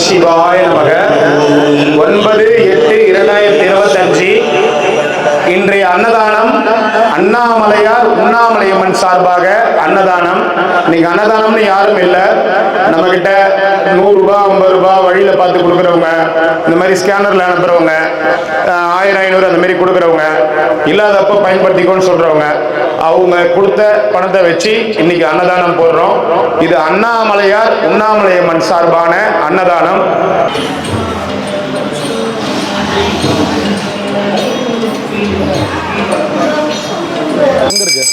சிவாய நமக. 9/8/2025 இன்றைய அன்னதானம் அண்ணாமலையார் உண்ணாமலையம்மன் சார்பாக அன்னதானம். இன்னைக்கு அன்னதானம்னு யாரும் இல்லை. நம்ம கிட்ட 100 ரூபாய் 50 ரூபாய் வழியில பார்த்து கொடுக்குறவங்க, இந்த மாதிரி ஸ்கேனர்ல அனுப்புறவங்க, 1000 500 அந்த மாதிரி கொடுக்குறவங்க, இல்லாதப்ப பயன்படுத்திக்கோன்னு சொல்றவங்க, அவங்க கொடுத்த பணத்தை வச்சு இன்னைக்கு அன்னதானம் போடுறோம். இது அண்ணாமலையார் உண்ணாமலையம்மன் சார்பான அன்னதானம். அங்க இருக்கு.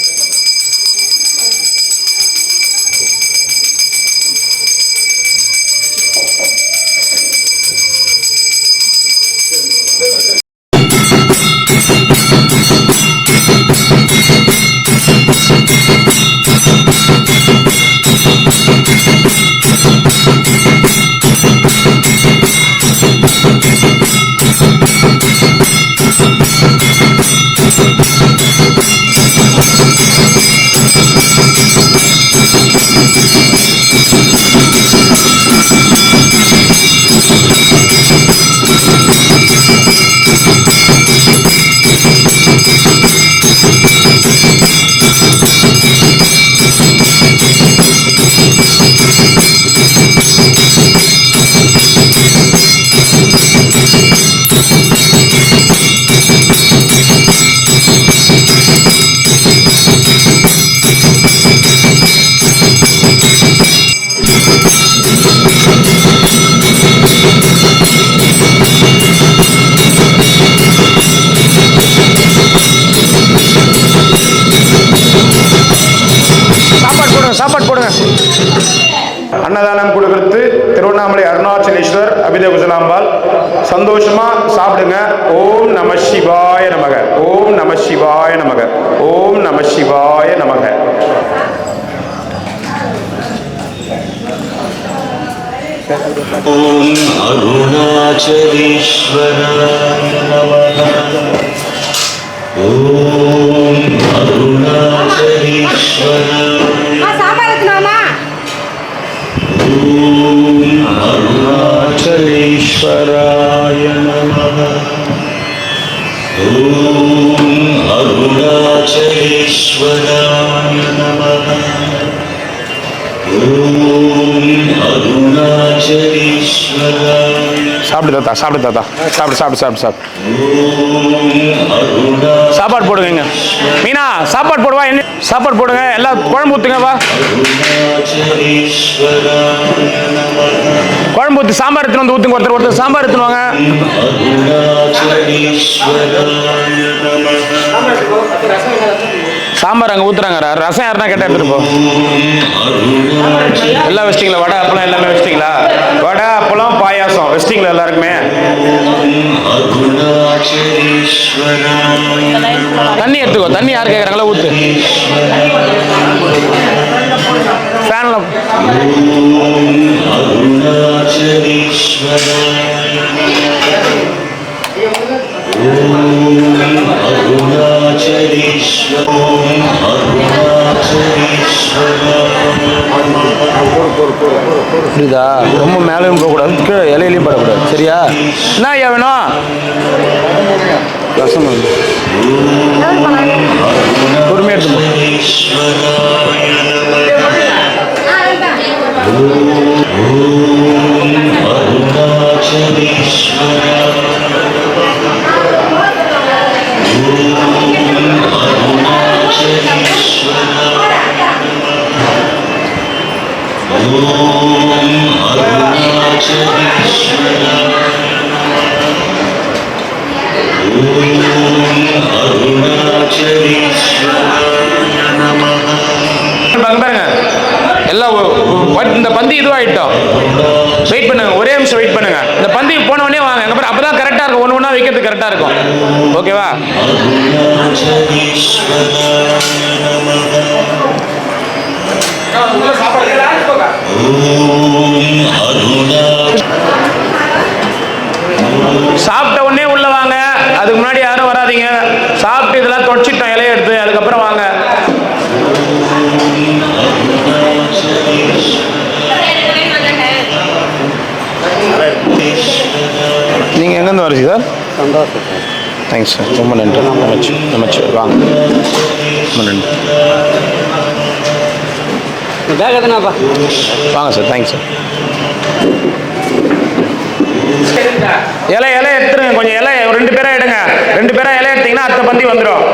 சாப்பாடு போடுங்க. அன்னதானம் கொடுக்கறது திருவண்ணாமலை அருணாச்சலேஸ்வர் அபிதய குசலாம்பாள். சந்தோஷமா சாப்பிடுங்க. ஓம் நம சிவாய நமக. ஓம் நம சிவாய நமக. ஓம் நம சிவாய நமக. ஓம் அருணாச்சலேஸ்வராய நமக. ஓம் அருணாச்சலேஸ்வராய. ஓம் அருணாச்சலேஸ்வராய நமக. ஓம் அருணாச்சலேஸ்வராய நமக. ஓம் அருணாச்சலேஸ்வராய. சாப்பிடு தாத்தா, சாப்பிடு தாத்தா, சாப்பிடு சாப்பிடு சாப்பிடு சாப்பிடு. சாப்பாடு போடுங்க. மீனா சாப்பாடு போடுவா. என்ன சாப்பாடு போடுங்க. எல்லாம் குழம்பு ஊத்துங்க. வா குழம்பு ஊத்து. சாம்பார் எடுத்துன்னு வந்து ஊத்துங்க. ஒருத்தர் சாம்பார் எடுத்துன்னு வாங்க. சாம்பார் அங்கே ஊத்துறாங்க. ரசம் யாருன்னா கேட்டால் எடுத்துட்டு போ. எல்லாம் வச்சிட்டிங்களா? வடை அப்பளம் எல்லாமே வச்சிட்டிங்களா? வடை அப்பளம் பாயாசம் வச்சிட்டிங்களா எல்லாருக்குமே? தண்ணி எடுத்துக்கோ. தண்ணி யார் கேட்குறாங்களோ ஊத்து. ஃபேன்ல புரியுதா? ரொம்ப மேலேயும் போகக்கூடாது, கீழே இலையிலையும் படக்கூடாது. சரியா? என்ன ஐயா வேணும்? ரசம் பொறுமையாக எடுத்து. எல்லாம் இந்த பந்தி இதுவாகிட்டோம். வெயிட் பண்ணுங்க, ஒரே நிமிஷம் வெயிட் பண்ணுங்க. இந்த பந்தி போன உடனே வாங்க. அப்புறம் அப்பதான் கரெக்டா இருக்கும். ஒன்று ஒன்றா வைக்கிறது கரெக்டா இருக்கும். ஓகேவா? சாப்பிட்ட உடனே உள்ள வாங்க. அதுக்கு முன்னாடி யாரும் வராதீங்க. சாப்பிட்டு இதெல்லாம் தொடச்சிட்டோம் இலையை எடுத்து, அதுக்கப்புறம் வாங்க. வரிசை சார்? சந்தோஷம் சார். தேங்க்ஸ் சார், ரொம்ப நன்றி. நமச்சு வாங்க, ரொம்ப நன்றி. பேக் எத்தனாப்பா? வாங்க சார், தேங்க்ஸ் சார். இலை எடுத்துருங்க, கொஞ்சம் இலை ஒரு 2 பேரா எடுங்க. 2 பேரா இலை எடுத்தீங்கன்னா அடுத்த பந்தி வந்துடும்.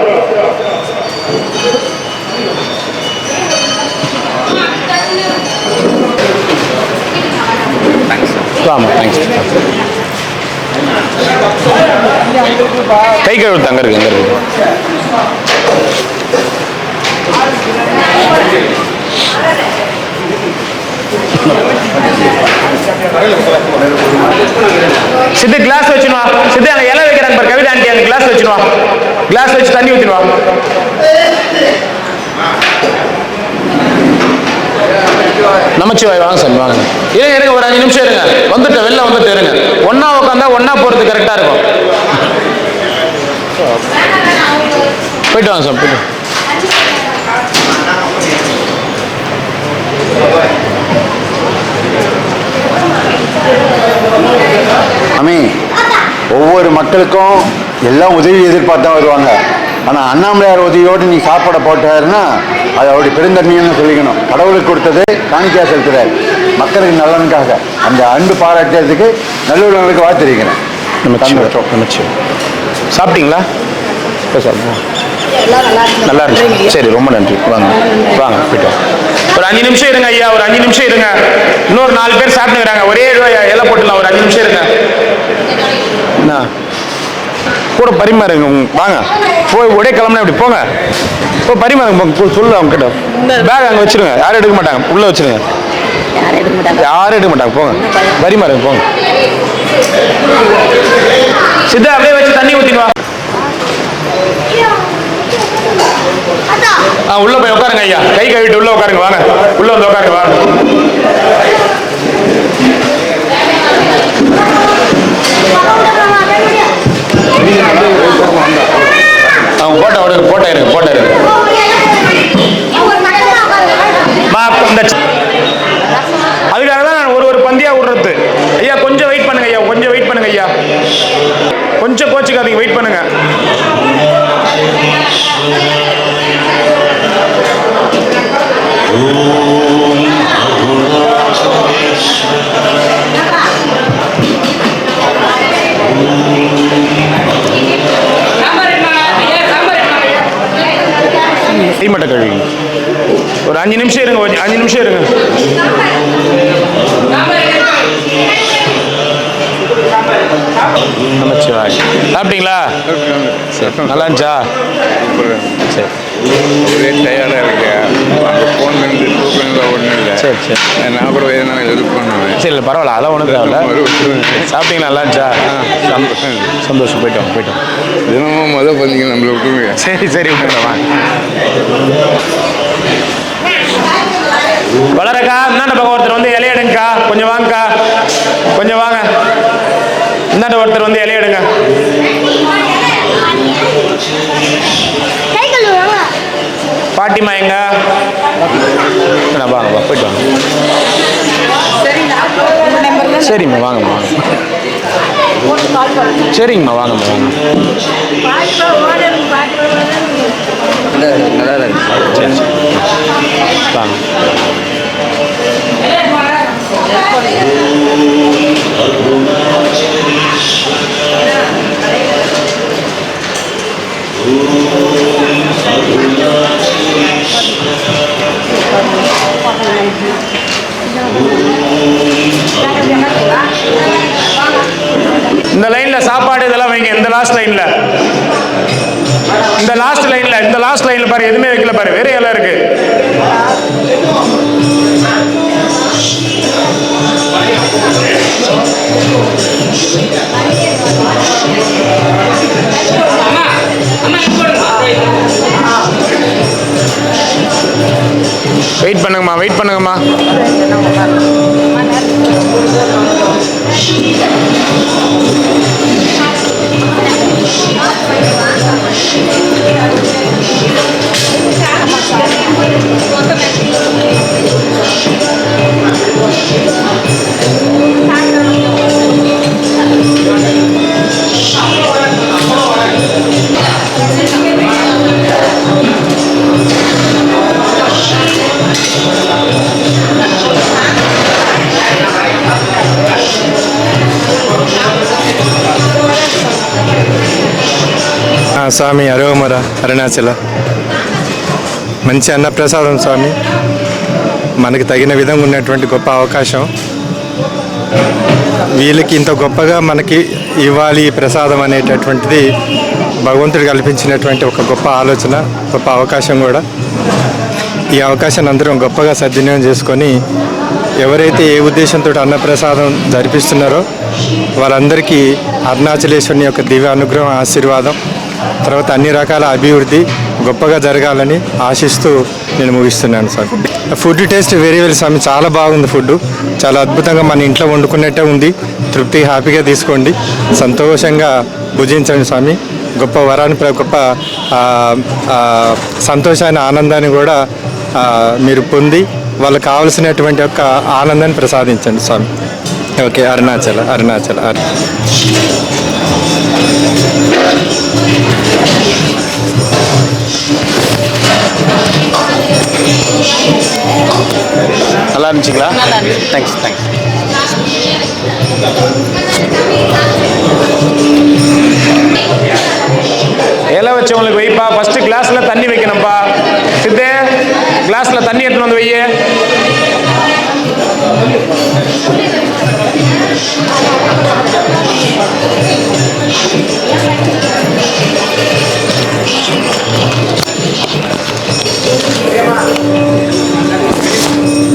ஆமாம், தேங்க்ஸ். கை கழுவுத்து அங்கே இருக்கு, சித்து கிளாஸ் வச்சுனுவா. சித்து அங்கே இலை வைக்கிறாங்க பாரு, கவிதா ஆண்டி, அங்கே கிளாஸ் வச்சுனுவா. கிளாஸ் வச்சு தண்ணி ஊற்றினுவா. நமச்சிவாய் வாங்க சார், வாங்க. இருங்க ஒரு 5 நிமிஷம் இருங்க. வெளில வந்துட்டு இருங்க. ஒன்னா உட்காந்தா ஒன்னா போறது கரெக்டா இருக்கும். போயிட்டு வாங்க சார், போயிட்டு. அமி, ஒவ்வொரு மக்களுக்கும் எல்லாம் உதவி எதிர்பார்த்தா வருவாங்க. ஆனால் அண்ணாமலையார் உதவியோடு நீ சாப்பாடை போட்டாருன்னா அது அவருடைய பெருந்தன்மைன்னு சொல்லிக்கணும். கடவுளுக்கு கொடுத்தது காணிக்கையாக செலுத்துறாரு, மக்களுக்கு நலனுக்காக. அந்த அன்பு பாராட்டுறதுக்கு நல்லுள்ளவங்களுக்கு வாழ்த்திருக்கிறேன். சாப்பிட்டீங்களா? நல்லா இருக்கு. சரி, ரொம்ப நன்றி. வாங்க வாங்க, போயிட்டு ஒரு 5 நிமிஷம் இருங்க ஐயா, ஒரு 5 நிமிஷம் இருங்க. இன்னொரு 4 பேர் சாப்பிட்டுக்கிறாங்க. ஒரே இலை போட்டுலாம். ஒரு 5 நிமிஷம் இருங்க. என்ன கூட பரிமாறுங்க. வாங்க, போய் ஒரே கிளம்புனா இப்படி போங்க. போய் பரிமாறுங்க, சொல்லு அவங்க கிட்ட. பேக் அங்கே வச்சிருங்க, யாரும் எடுக்க மாட்டாங்க. உள்ள வச்சிருங்க, யாரும் எடுக்க மாட்டாங்க. போங்க, பரிமாறுங்க, போங்க. சித்தா அப்படியே வச்சு தண்ணி ஊற்றிடுவா. உள்ள போய் உட்காருங்க ஐயா, கை கழுவிட்டு உள்ள உட்காருங்க. வாங்க, உள்ள வந்து உட்காருங்க. வாங்க. அவங்க போட்டோ இருங்க. அதுக்காக தான் நான் ஒரு பந்தியா விடுறது. ஐயா கொஞ்சம் வெயிட் பண்ணுங்க ஐயா, கொஞ்சம் வெயிட் பண்ணுங்க ஐயா, கொஞ்சம் கோச்சுக்காதீங்க, வெயிட் பண்ணுங்க. கைமட்ட கழுவி ஒரு 5 நிமிஷம் இருங்க. 5 நிமிஷம் இருங்க. நமச்சிவாய். சாப்பிட்டீங்களா? நல்லா இருந்துச்சா? சரி, ஒரே டயர்டாக இருக்கு. அங்கே ஃபோன் பண்ணி தூக்கம் ஒன்றும் இல்லை. சரி. நான் கூட எதனா ஹெல்ப் பண்ணுவேன். சரி, இல்லை பரவாயில்ல, அதெல்லாம் ஒன்றும் தேவையில்ல. சாப்பிட்டீங்களா? நல்லா இருந்துச்சா? சந்தோஷம். போயிட்டோம். தினமும் பார்த்தீங்கன்னா நம்மளை விட்டுருங்க. சரி விட்டுறேன். வளரக்கா, இந்தாண்ட பக்கம் ஒருத்தர் வந்து இலையெடுங்கக்கா. கொஞ்சம் வாங்கக்கா, கொஞ்சம் வாங்க. இந்தாண்ட ஒருத்தர் வந்து இலையெடுங்க. பாட்டிமா எங்க? வாங்க, போயிட்டு வாங்க. சரிம்மா, வாங்கம்மா. சரிங்கம்மா, வாங்கம்மா, வாங்க. நல்லா இருக்கு. சரி, வாங்க. இந்த லைன்ல சாப்பாடு இதெல்லாம் வைங்க. இந்த லாஸ்ட் லைன்ல பாரு, எதுவுமே வைக்கல பாரு, வேற எல்லாம் இருக்கு. வெயிட் பண்ணுங்கம்மா. స్వామి అరోమర అరుణాచల మంచి అన్నప్రసాదం స్వామి, మనకి తగిన విధంగా ఉన్నటువంటి గొప్ప అవకాశం. వీళ్ళకి ఇంత గొప్పగా మనకి ఇవ్వాలి ఈ ప్రసాదం అనేటటువంటిది భగవంతుడు కల్పించినటువంటి ఒక గొప్ప ఆలోచన, గొప్ప అవకాశం కూడా. ఈ అవకాశాన్ని అందరం గొప్పగా సద్వినియోగం చేసుకొని ఎవరైతే ఏ ఉద్దేశంతో అన్నప్రసాదం జరిపిస్తున్నారో వాళ్ళందరికీ అరుణాచలేశ్వరుని యొక్క దివ్య అనుగ్రహం, ఆశీర్వాదం, తర్వాత అన్ని రకాల అభివృద్ధి గొప్పగా జరగాలని ఆశిస్తూ నేను ముగిస్తున్నాను sir. Food taste very very స్వామి, చాలా బాగుంది. ఫుడ్ చాలా అద్భుతంగా మన ఇంట్లో వండుకున్నట్టే ఉంది. తృప్తి హ్యాపీగా తీసుకోండి, సంతోషంగా భుజించండి స్వామి. గొప్ప వరాన్ని, గొప్ప సంతోషాన్ని, ఆనందాన్ని కూడా మీరు పొంది వాళ్ళకి కావలసినటువంటి యొక్క ఆనందాన్ని ప్రసాదించండి స్వామి. ఓకే, అరుణాచల అరుణాచల நல்லா இருந்துச்சுங்களா? தேங்க்ஸ். இலை வச்சவங்களுக்கு வைப்பா. ஃபர்ஸ்ட் கிளாஸ்ல தண்ணி வைக்கணும்ப்பா. சித்தே, கிளாஸ்ல தண்ணி எடுத்துன்னு வந்து வையே.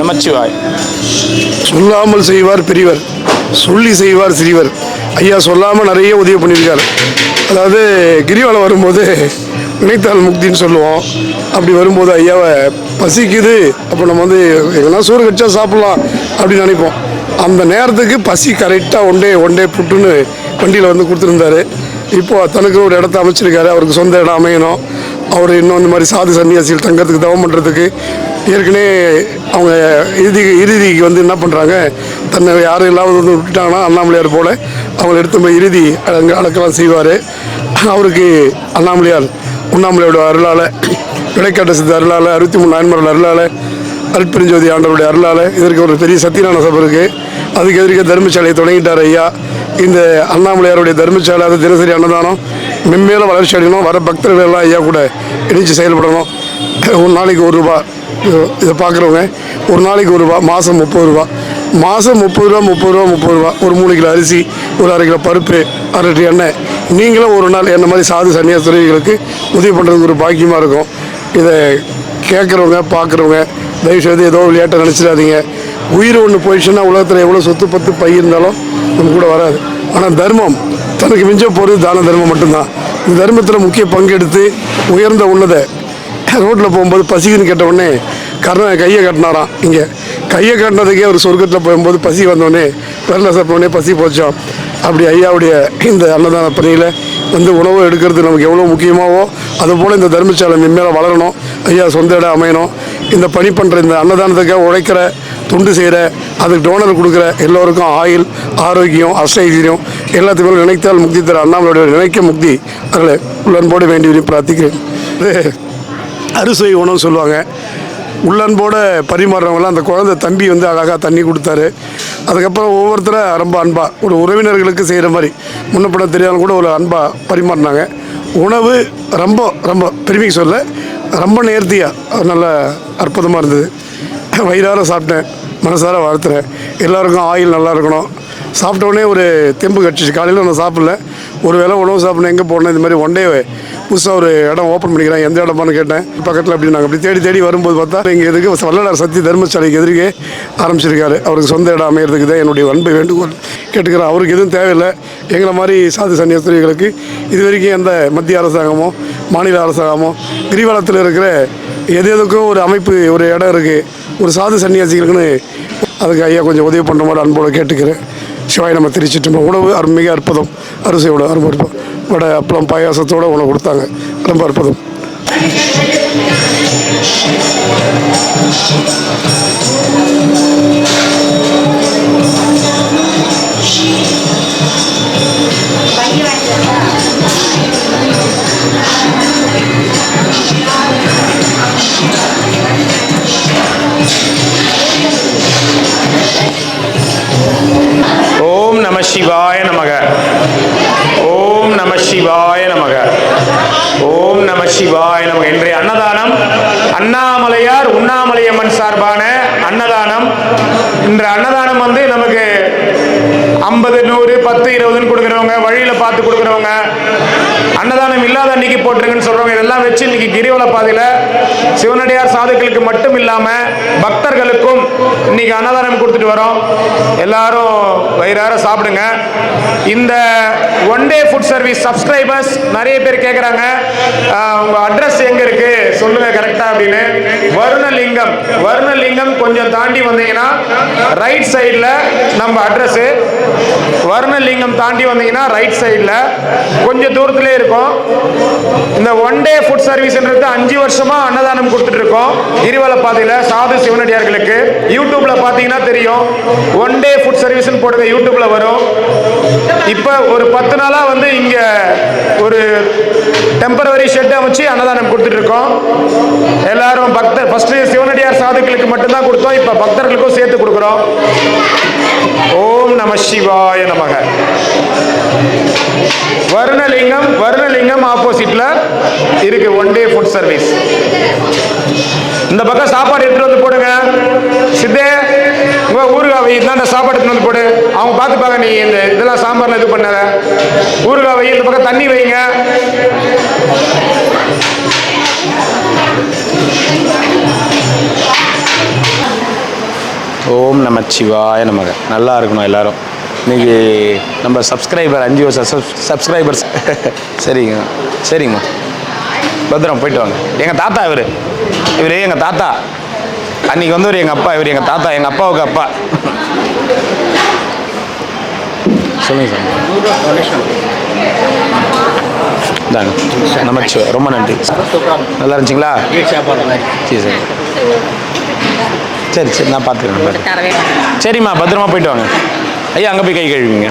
நமச்சிவாய். சொல்லாமல் செய்வார் பெரியவர், சொல்லி செய்வார் சிறியவர். ஐயா சொல்லாமல் நிறைய உதவி பண்ணியிருக்காரு. அதாவது கிரிவலம் வரும்போது நினைத்தால் முக்தின்னு சொல்லுவோம். அப்படி வரும்போது ஐயாவை பசிக்குது, அப்போ நம்ம வந்து எங்கன்னா சோறு கடிச்சா சாப்பிட்லாம் அப்படின்னு நினைப்போம். அந்த நேரத்துக்கு பசி கரெக்டாக ஒன் டே புட்டுன்னு வண்டியில் வந்து கொடுத்துருந்தாரு. இப்போது தனக்கு ஒரு இடத்த அமைச்சிருக்காரு. அவருக்கு சொந்த இடம் அமையணும். அவர் இன்னும் இந்த மாதிரி சாது சன்னியாசிகள் தங்கறதுக்கு தவம் பண்ணுறதுக்கு ஏற்கனவே அவங்க இறுதிக்கு வந்து என்ன பண்ணுறாங்க, தன்னை யாரும் இல்லாமல் வந்து விட்டுட்டாங்கன்னா அண்ணாமலையார் போல் அவங்களை எடுத்து போய் இறுதி அடக்கலாம் செய்வார். அவருக்கு உண்ணாமலையோட அருளால், விளைக்காட்ட சித்த அருளால், 63 நாயன்மார்கள் அருளால், அருட்பெருஞ்சோதி ஆண்டவருடைய அருளால் இதற்கு ஒரு பெரிய சத்தியநாராயண சபை இருக்குது. அதுக்கு எதிர்க்க தர்மசாலையை தொடங்கிட்டார் ஐயா. இந்த அண்ணாமலையாருடைய தர்மசாலை, அது தினசரி அன்னதானம் மென்மேலும் வளர்ச்சி அடையணும். வர பக்தர்கள் எல்லாம் ஐயா கூட இணைச்சு செயல்படணும். ஒரு நாளைக்கு ₹1, இதை பார்க்குறவங்க ஒரு நாளைக்கு ₹1, மாதம் ₹30. மாதம் ₹30, ஒரு 3 கிலோ அரிசி, ஒரு 1/2 கிலோ பருப்பு, 1/2 லிட்டர் எண்ணெய். நீங்களும் ஒரு நாள் என்ன மாதிரி சாது சன்னியாசி துறவிகளுக்கு உதவி பண்ணுறதுக்கு ஒரு பாக்கியமாக இருக்கும். இதை கேட்குறவங்க, பார்க்குறவங்க தயவுசெய்து ஏதோ விளையாட்டை நினச்சிடாதீங்க. உயிர் ஒன்று போயிடுச்சுன்னா உலகத்தில் எவ்வளோ சொத்து பத்து பை இருந்தாலும் நம்ம கூட வராது. ஆனால் தர்மம் தனக்கு மிஞ்ச போகிறது தான தர்மம் மட்டும்தான். இந்த தர்மத்தில் முக்கிய பங்கெடுத்து உயர்ந்த உன்னத ரோட்டில் போகும்போது பசிக்குன்னு கேட்ட உடனே கையை கட்டினாராம். இங்கே கையை கட்டினதுக்கே ஒரு சொர்க்கத்தில் போகும்போது பசி வந்தோடனே பெரல சாப்பிட்டோடனே பசி போச்சோம். அப்படி ஐயாவுடைய இந்த அன்னதான பணியில் வந்து உணவு எடுக்கிறது நமக்கு எவ்வளோ முக்கியமாவோ அதுபோல் இந்த தர்மசாலை மேலே வளரணும். ஐயா சொந்த இடம் அமையணும். இந்த பணி பண்ணுற இந்த அன்னதானத்துக்காக உழைக்கிற, தொண்டு செய்கிற, அதுக்கு டோனர் கொடுக்குற எல்லோருக்கும் ஆயுள், ஆரோக்கியம், அஷ்டைஸ்வரியம் எல்லாத்துக்கும் நினைத்தால் முக்தி தர அண்ணாமலையோட நினைக்க முக்தி அதில் உள்ளன்போடு வேண்டி பிரார்த்திக்கிறேன். அறுசுவை உணவு சொல்லுவாங்க. உள்ளன்போட பரிமாறுறவங்களாம் அந்த குழந்தை தம்பி வந்து அழகாக தண்ணி கொடுத்தாரு. அதுக்கப்புறம் ஒவ்வொருத்தரும் ரொம்ப அன்பாக ஒரு உறவினர்களுக்கு செய்கிற மாதிரி முன்னப்பட தெரியாமல் கூட ஒரு அன்பாக பரிமாறினாங்க. உணவு ரொம்ப ரொம்ப பெருமைக்கு சொல்ல ரொம்ப நேர்த்தியாக நல்ல அற்புதமாக இருந்தது. வயிறார சாப்பிட்டேன், மனசார வாழ்த்துறேன். எல்லாருக்கும் ஆயில் நல்லா இருக்கணும். சாப்பிட்டோடனே ஒரு தெம்பு கட்சிச்சு. காலையில் நான் சாப்பிடல, ஒரு வேளை உணவு சாப்பிடணும். எங்கே போனேன், இந்த மாதிரி ஒன் டே புதுசாக ஒரு இடம் ஓப்பன் பண்ணிக்கிறேன், எந்த இடமானு கேட்டேன். பக்கத்தில் அப்படி நாங்கள் அப்படி தேடி வரும்போது பார்த்தா இங்கே எதுக்கு வள்ளலார் சக்தி தர்மசாலைக்கு எதிர்க்கே ஆரம்பிச்சிருக்காரு. அவருக்கு சொந்த இடம் அமையிறதுக்கு தான் என்னுடைய அன்பை வேண்டுகோள் கேட்டுக்கிறேன். அவருக்கு எதுவும் தேவையில்லை. எங்களை மாதிரி சாது சன்னியாசிகளுக்கு இது வரைக்கும் எந்த மத்திய அரசாங்கமோ மாநில அரசாங்கமோ கிரிவலத்தில் இருக்கிற எதுக்கும் ஒரு அமைப்பு, ஒரு இடம் இருக்குது ஒரு சாது சன்னியாசிகளுக்குன்னு, அதுக்கு ஐயா கொஞ்சம் உதவி பண்ணுற மாதிரி அன்போடு கேட்டுக்கிறேன். சிவாய் நம்ம திருச்சிட்டு உணவு மிக அற்புதம். அரிசியோட அற்புதம், வடை, அப்பளம், பாயாசத்தோடு உணவு கொடுத்தாங்க. ரொம்ப அற்புதம். ஓம் நம சிவாய நமக. ஓம் நம சிவாய நமக. சிவாய நமக. இன்றைய அன்னதானம் அண்ணாமலையார் உண்ணாமலையம்மன் சார்பான அன்னதானம். இன்று அன்னதானம் வந்து நமக்கு 50, 100, 10, 20 கொடுக்குறவங்க, வழியில பார்த்து கொடுக்குறவங்க, அன்னதானம் இல்லாத அன்னைக்கு போட்டுருங்கன்னு சொல்றவங்க, இதெல்லாம் வச்சு இன்னைக்கு கிரிவல பாதையில சிவனடியார் சாதுக்களுக்கு மட்டும் இல்லாம பக்தர்களுக்கும் இன்னைக்கு அன்னதானம் கொடுத்துட்டு வரோம். எல்லாரும் வயிறார சாப்பிடுங்க. இந்த one day food service subscribers நிறைய பேர் கேட்குறாங்க, உங்க அட்ரஸ் எங்க இருக்கு சொல்லுங்க கரெக்டா அப்படின்னு. வருணலிங்கம் கொஞ்சம் தாண்டி வந்தீங்கன்னா ரைட் சைடில் நம்ம அட்ரஸ். வருணலிங்கம் தாண்டி வந்தீங்கன்னா ரைட் சைடில் கொஞ்சம் தூரத்திலே இருக்கும். இந்த ஒன் டே ஃபுட் சர்வீஸ்ன்றது 5 வருஷமா அன்னதானம் கொடுத்துட்டு இருக்கோம் கிரிவல பாதையில் சாது சிவனடியார்களுக்கு. யூடியூப்ல பார்த்தீங்கன்னா தெரியும், ஒன் டே ஃபுட் சர்வீஸ்ன்னு போடுங்க, யூடியூப்ல வரும். இப்போ ஒரு 10 நாளா வந்து இங்க ஒரு டெம்பரவரி ஷெட் அமைச்சு அன்னதானம் கொடுத்துட்டு இருக்கோம். எல்லாரும் பக்தர் ஃபர்ஸ்ட் சிவனடியார் சாதுக்களுக்கு மட்டும்தான் கொடுத்தோம், இப்ப பக்தர்களுக்கும் சேர்த்து கொடுக்கிறோம். ஓம் நம சிவாய நமக. வருணலிங்கம் ஆப்போசிட்ல இருக்கு ஒன் டே ஃபுட் சர்வீஸ். இந்த பக்கம் சாப்பாடு எடுத்துட்டு வந்து போடுங்க. சித்தே உங்க ஊறுகாவை இதாண்ட சாப்பாடு எடுத்துட்டு வந்து போடு. அவங்க பார்த்துப்பாங்க, நீ இந்த இதெல்லாம் சாம்பார்ல இது பண்ணாத. ஊறுகாவை இந்த பக்கம் தண்ணி வைங்க. ஓம் நம சிவாய நமக. நல்லா இருக்கணும் எல்லாரும். இன்னைக்கு நம்ம சப்ஸ்கிரைபர் 5 வருஷம் சப்ஸ்கிரைபர்ஸ். சரிங்கம்மா பத்திரம் போயிட்டு வாங்க. எங்கள் தாத்தா இவர் எங்கள் தாத்தா. அன்னைக்கு வந்தவர் எங்கள் அப்பா, இவர் எங்கள் தாத்தா, எங்கள் அப்பாவுக்கு அப்பா. சொல்லுங்க சார். தாங்க நமச்சிவா, ரொம்ப நன்றி. நல்லா இருந்துச்சிங்களா? சரி சரி நான் பார்த்துக்கிறேன். சரிம்மா பத்திரமா போயிட்டு வாங்க. ஐயா அங்கே போய் கை கழுவிங்க.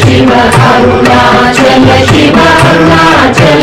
Shiva, Arunachala Shiva, Arunachala